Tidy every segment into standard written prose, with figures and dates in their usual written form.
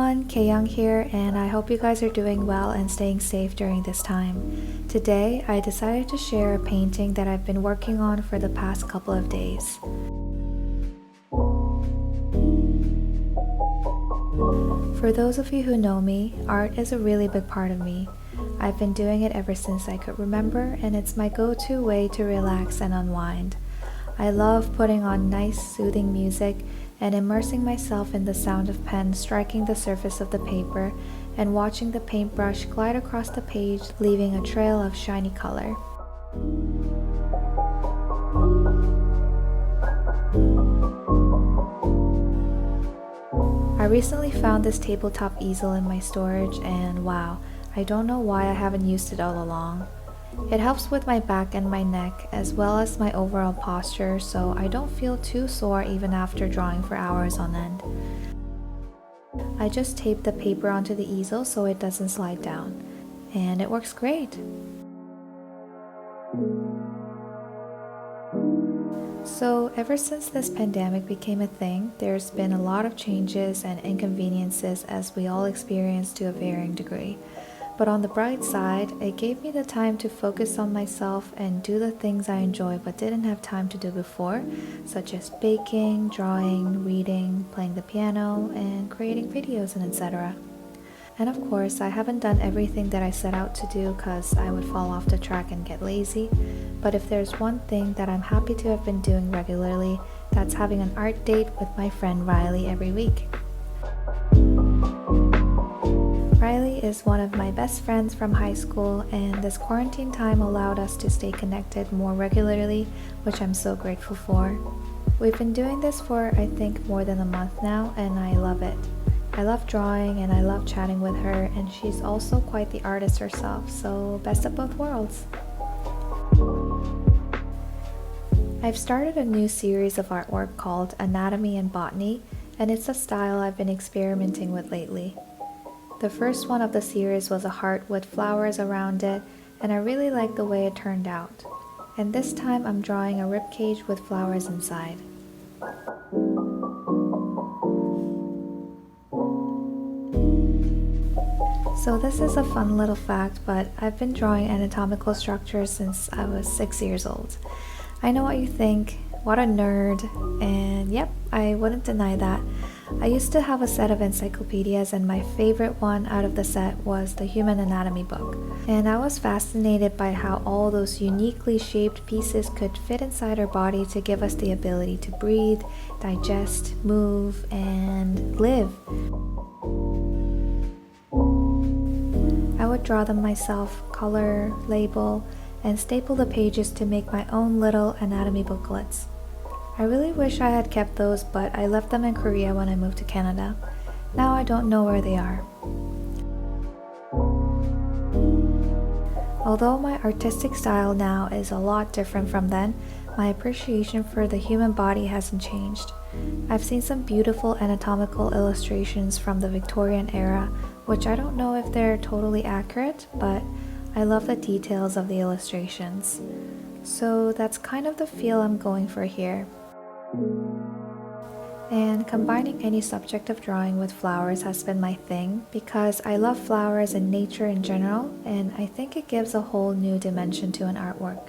everyone, Kayoung here, and I hope you guys are doing well and staying safe during this time. Today, I decided to share a painting that I've been working on for the past couple of days. For those of you who know me, art is a really big part of me. I've been doing it ever since I could remember, and it's my go-to way to relax and unwind. I love putting on nice, soothing music and immersing myself in the sound of pen striking the surface of the paper and watching the paintbrush glide across the page, leaving a trail of shiny color. I recently found this tabletop easel in my storage and wow, I don't know why I haven't used it all along. It helps with my back and my neck as well as my overall posture, so I don't feel too sore even after drawing for hours on end. I just tape the paper onto the easel so it doesn't slide down, and it works great. So ever since this pandemic became a thing, there's been a lot of changes and inconveniences as we all experience to a varying degree. But on the bright side, it gave me the time to focus on myself and do the things I enjoy but didn't have time to do before, such as baking, drawing, reading, playing the piano, and creating videos and etc. And of course, I haven't done everything that I set out to do because I would fall off the track and get lazy. But if there's one thing that I'm happy to have been doing regularly, that's having an art date with my friend Riley every week. Riley is one of my best friends from high school, and this quarantine time allowed us to stay connected more regularly, which I'm so grateful for. We've been doing this for I think more than a month now, and I love it. I love drawing and I love chatting with her, and she's also quite the artist herself, so best of both worlds. I've started a new series of artwork called Anatomy and Botany, and it's a style I've been experimenting with lately. The first one of the series was a heart with flowers around it, and I really liked the way it turned out. And this time I'm drawing a ribcage with flowers inside. So this is a fun little fact, but I've been drawing anatomical structures since I was 6 years old. I know what you think, what a nerd, and yep, I wouldn't deny that. I used to have a set of encyclopedias, and my favorite one out of the set was the Human Anatomy book. And I was fascinated by how all those uniquely shaped pieces could fit inside our body to give us the ability to breathe, digest, move, and live. I would draw them myself, color, label, and staple the pages to make my own little anatomy booklets. I really wish I had kept those, but I left them in Korea when I moved to Canada. Now I don't know where they are. Although my artistic style now is a lot different from then, my appreciation for the human body hasn't changed. I've seen some beautiful anatomical illustrations from the Victorian era, which I don't know if they're totally accurate, but I love the details of the illustrations. So that's kind of the feel I'm going for here. And combining any subject of drawing with flowers has been my thing because I love flowers and nature in general, and I think it gives a whole new dimension to an artwork.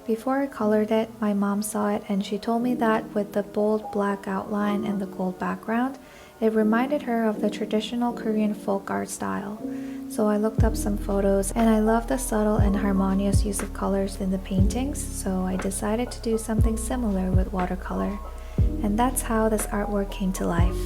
Before I colored it, my mom saw it and she told me that with the bold black outline and the gold background, it reminded her of the traditional Korean folk art style. So I looked up some photos and I love the subtle and harmonious use of colors in the paintings, so I decided to do something similar with watercolor. And that's how this artwork came to life.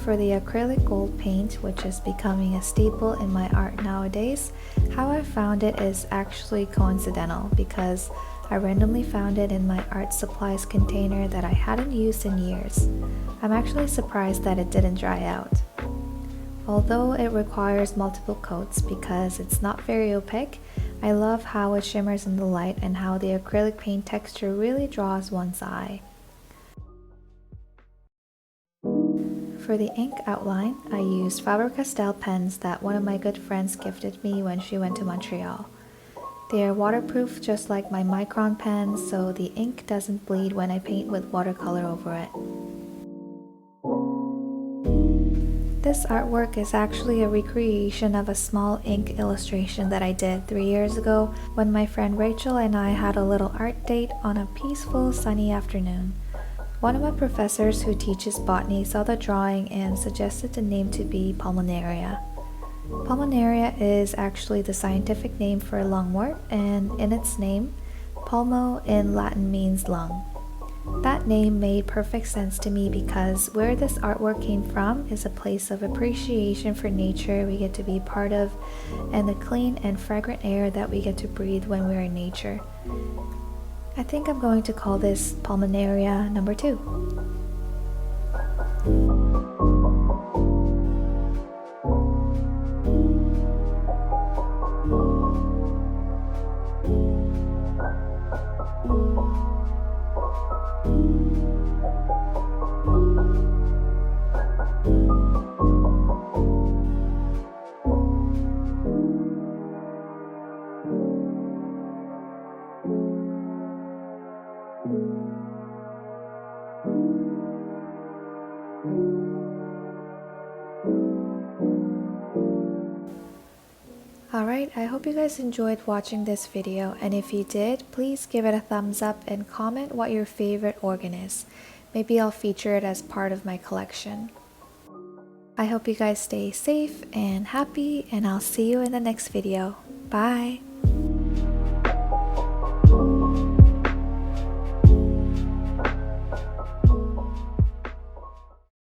For the acrylic gold paint, which is becoming a staple in my art nowadays, how I found it is actually coincidental because I randomly found it in my art supplies container that I hadn't used in years. I'm actually surprised that it didn't dry out. Although it requires multiple coats because it's not very opaque, I love how it shimmers in the light and how the acrylic paint texture really draws one's eye. For the ink outline, I used Faber-Castell pens that one of my good friends gifted me when she went to Montreal. They are waterproof just like my micron pens, so the ink doesn't bleed when I paint with watercolor over it. This artwork is actually a recreation of a small ink illustration that I did 3 years ago when my friend Rachel and I had a little art date on a peaceful sunny afternoon. One of my professors who teaches botany saw the drawing and suggested the name to be Pulmonaria. Pulmonaria is actually the scientific name for lungwort, and in its name, pulmo in Latin means lung. That name made perfect sense to me because where this artwork came from is a place of appreciation for nature we get to be part of and the clean and fragrant air that we get to breathe when we're in nature. I think I'm going to call this Pulmonaria number 2. Alright, I hope you guys enjoyed watching this video, and if you did, please give it a thumbs up and comment what your favorite organ is. Maybe I'll feature it as part of my collection. I hope you guys stay safe and happy, and I'll see you in the next video. Bye!